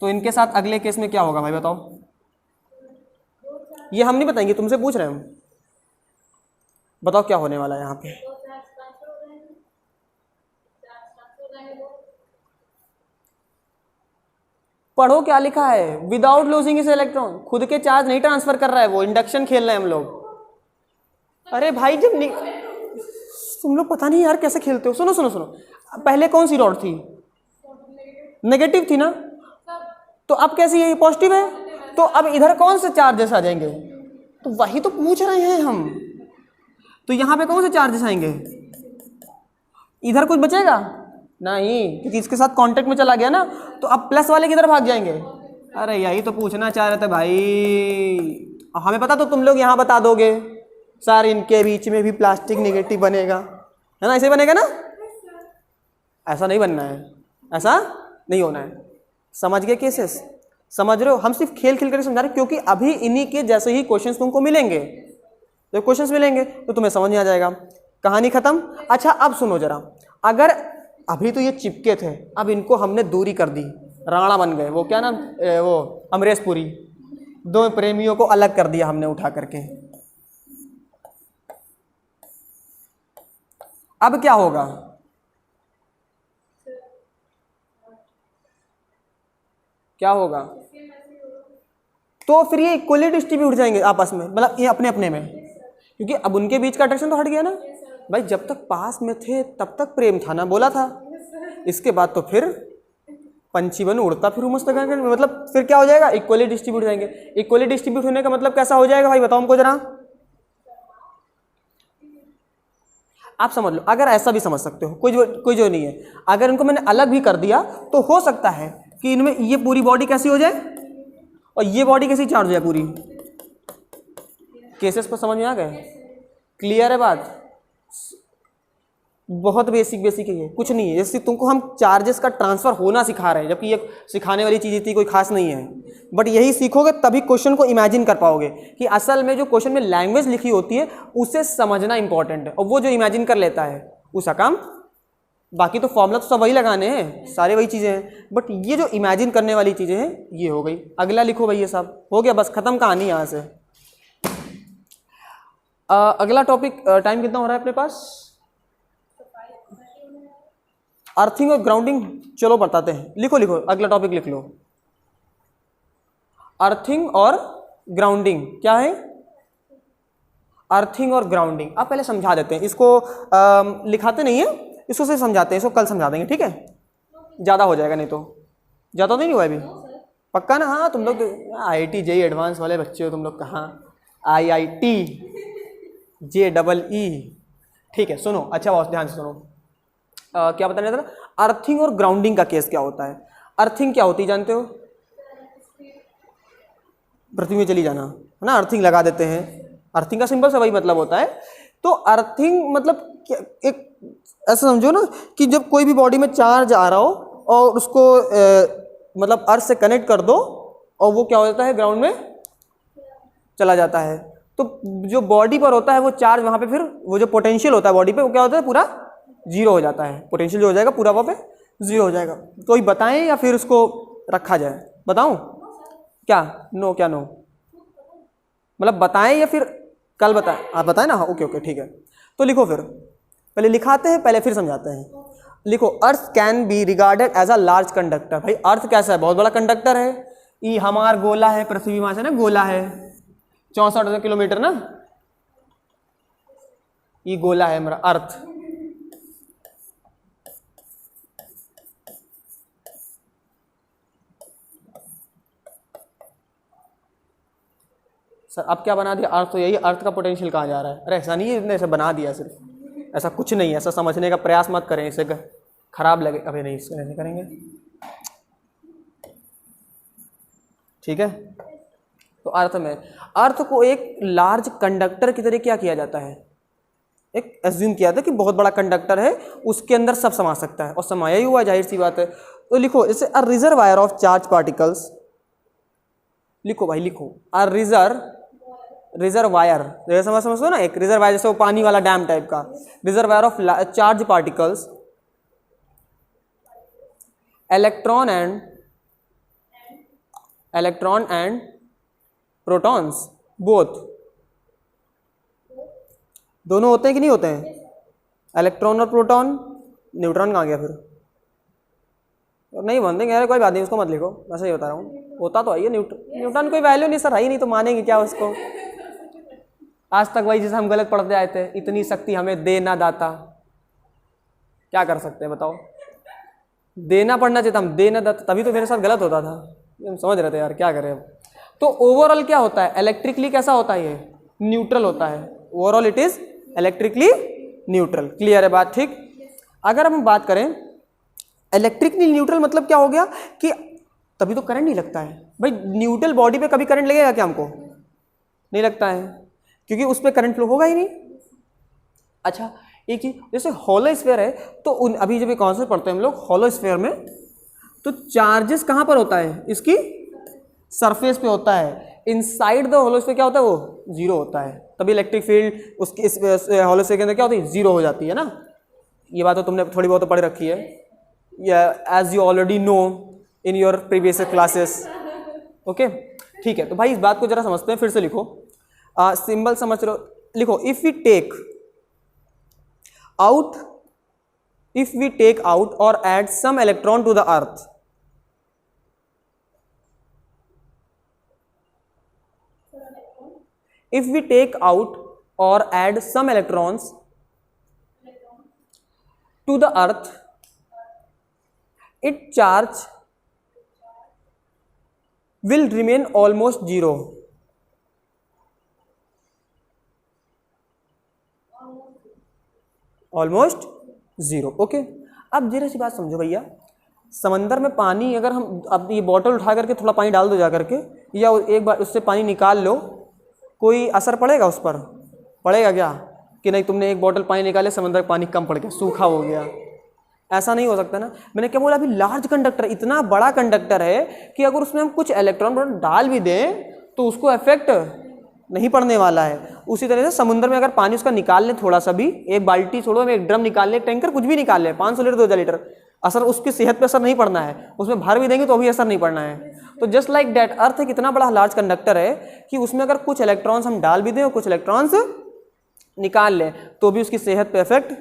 तो इनके साथ अगले केस में क्या होगा भाई बताओ? ये हम नहीं बताएंगे, तुमसे पूछ रहे हैं हम। बताओ क्या होने वाला है यहाँ पे? पढ़ो क्या लिखा है, विदाउट लूजिंग इस इलेक्ट्रॉन। खुद के चार्ज नहीं ट्रांसफर कर रहा है वो, इंडक्शन खेल रहे हैं हम लोग। अरे भाई जब तुम लोग पता नहीं यार कैसे खेलते हो। सुनो सुनो सुनो, पहले कौन सी रॉड थी? नेगेटिव थी ना, तो अब कैसी है? पॉजिटिव है। तो अब इधर कौन से चार्जेस आ जाएंगे? तो वही तो पूछ रहे हैं हम। तो यहाँ पे कौन से चार्जेस आएंगे? इधर कुछ बचेगा नहीं, क्योंकि इसके साथ कांटेक्ट में चला गया ना, तो अब प्लस वाले किधर भाग जाएंगे? अरे यही तो पूछना चाह रहे थे भाई, हमें पता तो तुम लोग यहाँ बता दोगे सर इनके बीच में भी प्लास्टिक नेगेटिव बनेगा, है ना? ऐसे बनेगा ना? ऐसा नहीं बनना है, ऐसा नहीं होना है। समझ गए केसेस? समझ रहे हो? हम सिर्फ खेल खेल कर समझा रहे, क्योंकि अभी इन्हीं के जैसे ही क्वेश्चंस तुमको मिलेंगे। तो क्वेश्चंस मिलेंगे तो तुम्हें समझ में आ जाएगा, कहानी खत्म। अच्छा अब सुनो जरा, अगर अभी तो ये चिपके थे, अब इनको हमने दूरी कर दी, राणा बन गए, वो क्या नाम, वो अमरीश पुरी, 2 प्रेमियों को अलग कर दिया हमने उठा करके। अब क्या होगा? क्या होगा? तो फिर ये इक्वली डिस्ट्रीब्यूट जाएंगे आपस में, मतलब ये अपने अपने में, क्योंकि अब उनके बीच का अट्रैक्शन तो हट गया ना भाई। जब तक पास में थे तब तक प्रेम था ना, बोला था। इसके बाद तो फिर पंछी बनूं उड़ता फिर मस्त करके, मतलब फिर क्या हो जाएगा, इक्वली डिस्ट्रीब्यूट जाएंगे। इक्वली डिस्ट्रीब्यूट होने का मतलब कैसा हो जाएगा भाई, बताओ हमको जरा, आप समझ लो। अगर ऐसा भी समझ सकते हो, कोई जो नहीं है, अगर इनको मैंने अलग भी कर दिया तो हो सकता है कि इनमें ये पूरी बॉडी कैसी हो जाए और ये बॉडी कैसी चार्ज हो जाए पूरी। केसेस पर समझ में आ गए, क्लियर है बात, बहुत बेसिक है ये, कुछ नहीं है। जैसे तुमको हम चार्जेस का ट्रांसफर होना सिखा रहे हैं, जबकि ये सिखाने वाली चीज़ इतनी कोई खास नहीं है, बट यही सीखोगे तभी क्वेश्चन को इमेजिन कर पाओगे कि असल में जो क्वेश्चन में लैंग्वेज लिखी होती है उसे समझना इंपॉर्टेंट है, और वो जो इमेजिन कर लेता है उसका काम। बाकी तो फॉर्मूला तो सब वही लगाने हैं, सारे वही चीज़ें हैं, बट ये जो इमेजिन करने वाली चीज़ें हैं ये हो गई। अगला लिखो भाई, ये सब हो गया, बस खत्म कहानी यहाँ से। अगला टॉपिक, टाइम कितना हो रहा है अपने पास, अर्थिंग और ग्राउंडिंग, चलो बताते हैं। लिखो अगला टॉपिक लिख लो, अर्थिंग और ग्राउंडिंग। क्या है अर्थिंग और ग्राउंडिंग? आप पहले समझा देते हैं इसको, लिखाते नहीं है इसको, सिर्फ समझाते हैं, इसको कल समझा देंगे, ठीक है, ज़्यादा हो जाएगा, नहीं तो ज़्यादा तो नहीं हुआ अभी, पक्का ना? हाँ, तुम लोग IIT JEE एडवांस वाले बच्चे हो तुम लोग, कहाँ IIT JEE, ठीक है। सुनो, अच्छा बहुत ध्यान से सुनो, क्या बताने था, अर्थिंग और ग्राउंडिंग का केस क्या होता है। अर्थिंग क्या होती है जानते हो, पृथ्वी में चली जाना, है ना, अर्थिंग लगा देते हैं, अर्थिंग का सिंपल सा वही मतलब होता है। तो अर्थिंग मतलब एक ऐसा समझो ना कि जब कोई भी बॉडी में चार्ज आ रहा हो और उसको मतलब अर्थ से कनेक्ट कर दो और वो क्या हो जाता है, ग्राउंड में चला जाता है, तो जो बॉडी पर होता है वो चार्ज वहाँ पे, फिर वो जो पोटेंशियल होता है बॉडी पे वो क्या होता है, पूरा जीरो हो जाता है। पोटेंशियल जो हो जाएगा पूरा वहाँ पे जीरो हो जाएगा। कोई बताएं या फिर उसको रखा जाए, बताऊं क्या? नो, क्या नो, मतलब बताएं या फिर कल बताएं? आप बताएं ना, हाँ ओके ठीक है। तो लिखो, फिर पहले लिखाते हैं, पहले फिर समझाते हैं। लिखो, earth can be regarded as a large conductor. भाई अर्थ कैसा है, बहुत बड़ा कंडक्टर है। ये हमार गोला है, पृथ्वी वहां से ना गोला है, 64 किलोमीटर ना, ये गोला है हमारा अर्थ। सर अब क्या बना दिया, अर्थ तो यही, अर्थ का पोटेंशियल कहाँ जा रहा है? अरे ऐसा नहीं है, इसने ऐसा बना दिया, सिर्फ ऐसा कुछ नहीं है, ऐसा समझने का प्रयास मत करें, इसे खराब लगे, अभी नहीं, इसको नहीं करेंगे, ठीक है। तो अर्थ में, अर्थ को एक लार्ज कंडक्टर की तरह क्या किया जाता है, एक एज्यूम किया था कि बहुत बड़ा कंडक्टर है, उसके अंदर सब समा सकता है, और समाया ही हुआ, जाहिर सी बात है। तो लिखो, जैसे अ रिजर्वायर ऑफ चार्ज पार्टिकल्स, लिखो भाई लिखो, अ रिजर्वायर, समझो ना, एक रिजर्वायर जैसे वो पानी वाला डैम टाइप का, reservoir of charge particles, electron and protons, both, दोनों होते हैं कि नहीं होते हैं? इलेक्ट्रॉन और प्रोटॉन, न्यूट्रॉन कहाँ गया फिर? नहीं बनते यार, कोई बात नहीं, उसको मत लिखो, वैसे ही बता रहा हूँ, होता तो है ये न्यूट्रॉन कोई वैल्यू नहीं सर, है ही नहीं, तो मानेंगे क्या उसको? आज तक वही जिसे हम गलत पढ़ते आए थे, इतनी शक्ति हमें दे ना दाता, क्या कर सकते हैं बताओ? देना पड़ना चाहिए था, हम दे ना दाता, तभी तो मेरे साथ गलत होता था, हम समझ रहे थे यार, क्या करें अब। तो ओवरऑल क्या होता है, इलेक्ट्रिकली कैसा होता है, ये न्यूट्रल होता है, overall it is electrically neutral. Clear है बात? ठीक। अगर हम बात करें इलेक्ट्रिकली न्यूट्रल, मतलब क्या हो गया कि तभी तो करंट नहीं लगता है भाई, न्यूट्रल बॉडी पे कभी करंट लगेगा क्या? हमको नहीं लगता है, क्योंकि उस पर करंट फ्लो होगा ही नहीं। अच्छा, एक चीज, जैसे हॉलो स्फीयर है, तो अभी जब ये कॉन्सेप्ट पढ़ते हैं हम लोग हॉलो स्फीयर में, तो चार्जेस कहाँ पर होता है, इसकी सरफेस पे होता है, इनसाइड द हॉलो स्फीयर क्या होता है, वो जीरो होता है, तभी इलेक्ट्रिक फील्ड उसकी इस हॉलो स्फीयर के अंदर क्या होती है, जीरो हो जाती है ना। ये बात तो तुमने थोड़ी बहुत पढ़ रखी है, as you already know in your previous classes, okay ठीक है। तो भाई इस बात को जरा समझते हैं, फिर से लिखो, सिंबल समझ लो, लिखो, इफ वी टेक आउट और add some electron to the earth, if we take out or add some electrons to the earth, its charge will remain almost zero. Almost zero. Okay, अब जरा सी बात समझो भैया, समंदर में पानी अगर हम, अब ये बॉटल उठा करके थोड़ा पानी डाल दो जा करके, या एक बार उससे पानी निकाल लो, कोई असर पड़ेगा उस पर? पड़ेगा क्या? कि नहीं तुमने एक बॉटल पानी निकाले, समंदर का पानी कम पड़ गया, सूखा हो गया, ऐसा नहीं हो सकता ना। मैंने क्या बोला अभी? लार्ज कंडक्टर, इतना बड़ा कंडक्टर है कि अगर उसमें हम कुछ इलेक्ट्रॉन डाल भी दें तो उसको इफेक्ट नहीं पड़ने वाला है। उसी तरह से समुद्र में अगर पानी उसका निकाल लें थोड़ा सा भी, एक बाल्टी छोड़ो, हम एक ड्रम निकाल लें, एक टैंकर, कुछ भी निकाल लें, 500 लीटर 2000 लीटर, असर उसकी सेहत पे असर नहीं पड़ना है। उसमें भर भी देंगे तो भी असर नहीं पड़ना है। तो जस्ट लाइक दैट, अर्थ एक इतना बड़ा लार्ज कंडक्टर है कि उसमें अगर कुछ इलेक्ट्रॉन्स हम डाल भी दें और कुछ इलेक्ट्रॉन्स निकाल लें तो भी उसकी सेहत पे इफेक्ट,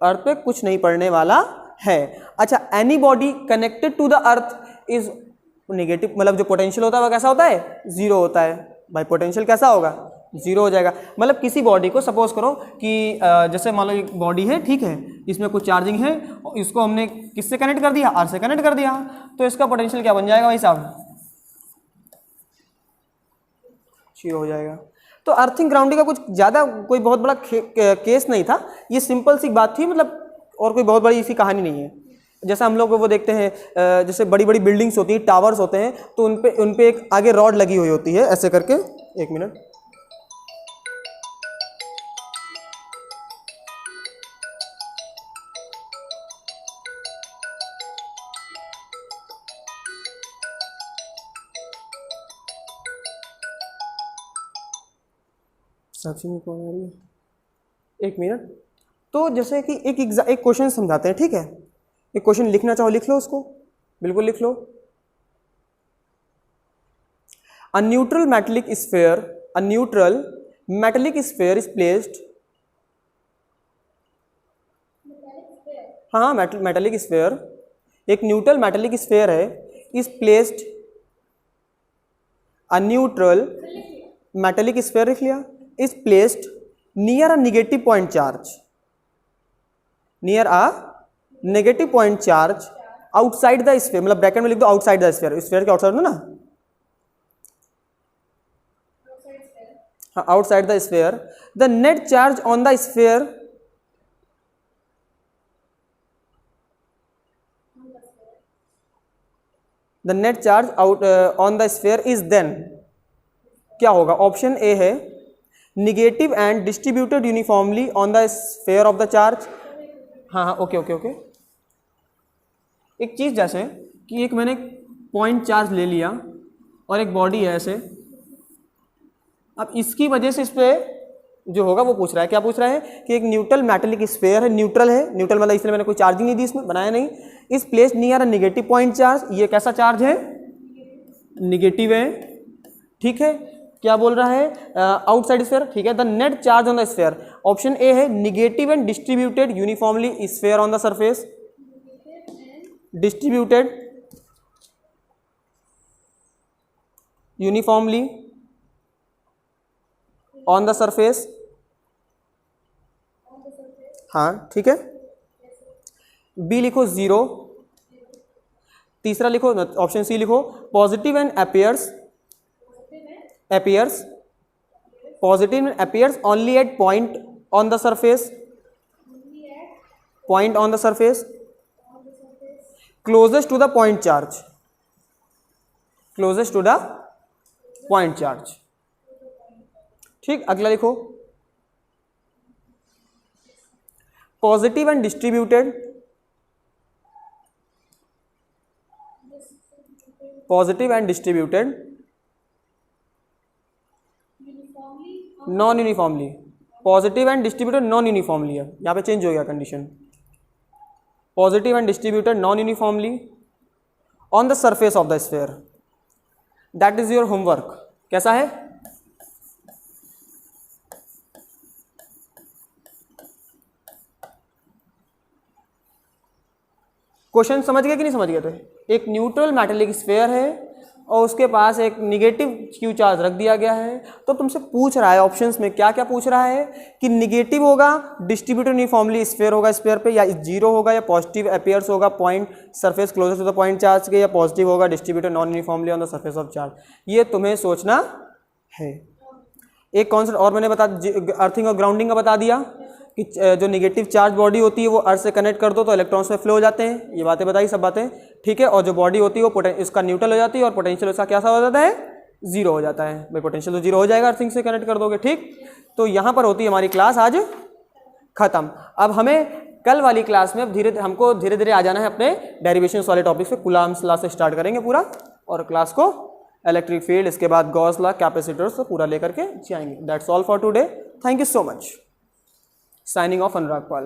अर्थ पे कुछ नहीं पड़ने वाला है। अच्छा, any body connected to the earth is negative, मतलब जो पोटेंशियल होता है वह कैसा होता है? जीरो होता है। भाई पोटेंशियल कैसा होगा? जीरो हो जाएगा। मतलब किसी बॉडी को सपोज करो कि जैसे मान लो एक बॉडी है, ठीक है, इसमें कुछ चार्जिंग है, इसको हमने किससे कनेक्ट कर दिया? आर से कनेक्ट कर दिया, तो इसका पोटेंशियल क्या बन जाएगा भाई साहब? जीरो हो जाएगा। तो अर्थिंग ग्राउंडिंग का कुछ ज़्यादा कोई बहुत बड़ा केस नहीं था, ये सिंपल सी बात थी, मतलब और कोई बहुत बड़ी इसी कहानी नहीं है। जैसा हम लोग वो देखते हैं, जैसे बड़ी बड़ी बिल्डिंग्स होती हैं, टावर्स होते हैं, तो उन पे एक आगे रॉड लगी हुई होती है ऐसे करके। एक मिनट, सब्जी में कौन आ रही है? एक मिनट। तो जैसे कि एक क्वेश्चन समझाते हैं, ठीक है? एक क्वेश्चन लिखना चाहो लिख लो उसको, बिल्कुल लिख लो। A neutral metallic sphere is placed, हाँ मेटेलिक स्फीयर, एक न्यूट्रल मेटेलिक स्फीयर है, is placed, a neutral metallic sphere लिख लिया, is placed near a negative point charge, near a negative point charge outside the sphere, मतलब bracket में लिख दो outside the sphere, sphere के outside ना, हाँ outside the sphere, the net charge on the sphere, the net charge out on the sphere is then, क्या होगा? Option A है negative and distributed uniformly on the sphere of the charge. हाँ हाँ, okay okay okay. एक चीज़ जैसे कि एक मैंने पॉइंट चार्ज ले लिया और एक बॉडी है ऐसे, अब इसकी वजह से इस पर जो होगा वो पूछ रहा है, क्या पूछ रहा है? कि एक न्यूट्रल मेटेलिक स्फीयर है, न्यूट्रल है, न्यूट्रल मतलब इसलिए मैंने कोई चार्जिंग नहीं दी इसमें, बनाया नहीं, इस place near a negative point charge, ये कैसा चार्ज है? निगेटिव है, ठीक है। क्या बोल रहा है? आउटसाइड स्फीयर, ठीक है। The net charge on the sphere, option A है negative and distributed uniformly sphere on the surface, distributed uniformly on the surface, हाँ ठीक है। बी लिखो जीरो, तीसरा लिखो ऑप्शन सी लिखो positive and appears positive and appears only at point on the surface, point on the surface closest to the point charge, closest to the point charge, ठीक। अगला लिखो positive and distributed, positive and distributed non uniformly, positive and distributed non uniformly है, यहाँ पे change हो गया condition, positive and distributed non uniformly on the surface of the sphere, that is your homework. कैसा है? क्वेश्चन समझ गए कि नहीं समझ गए थे? एक न्यूट्रल मेटेलिक स्फीयर है और उसके पास एक निगेटिव क्यू चार्ज रख दिया गया है। तो तुमसे पूछ रहा है ऑप्शंस में क्या क्या पूछ रहा है कि निगेटिव होगा डिस्ट्रीब्यूटेड यूनिफॉर्मली स्फीयर होगा स्फीयर पे, या जीरो होगा, या पॉजिटिव अपीयर्स होगा point surface closest to the point charge के, या पॉजिटिव होगा distributed non uniformly on the surface of charge. ये तुम्हें सोचना है। एक कॉन्सेप्ट और मैंने अर्थिंग और ग्राउंडिंग का बता दिया कि जो निगेटिव चार्ज बॉडी होती है वो अर्थ से कनेक्ट कर दो तो इलेक्ट्रॉन्स में फ्लो हो जाते हैं, ये बातें बताई सब बातें, ठीक है। और जो बॉडी होती है वो इसका न्यूट्रल हो जाती है और पोटेंशियल उसका क्या सा हो जाता है, जीरो हो जाता है। भाई पोटेंशियल तो जीरो हो जाएगा अर्थिंग से कनेक्ट कर दोगे, ठीक। तो यहाँ पर होती है हमारी क्लास आज खत्म। अब हमें कल वाली क्लास में हमको धीरे धीरे आ जाना है अपने डेरिवेशंस वाले टॉपिक से। कूलम्ब्स लॉ से स्टार्ट करेंगे पूरा और क्लास को इलेक्ट्रिक फील्ड, इसके बाद गॉस लॉ, कैपेसिटर्स तो पूरा लेकर के जाएंगे। That's all for today. Thank you so much. Signing off Anurag Pal.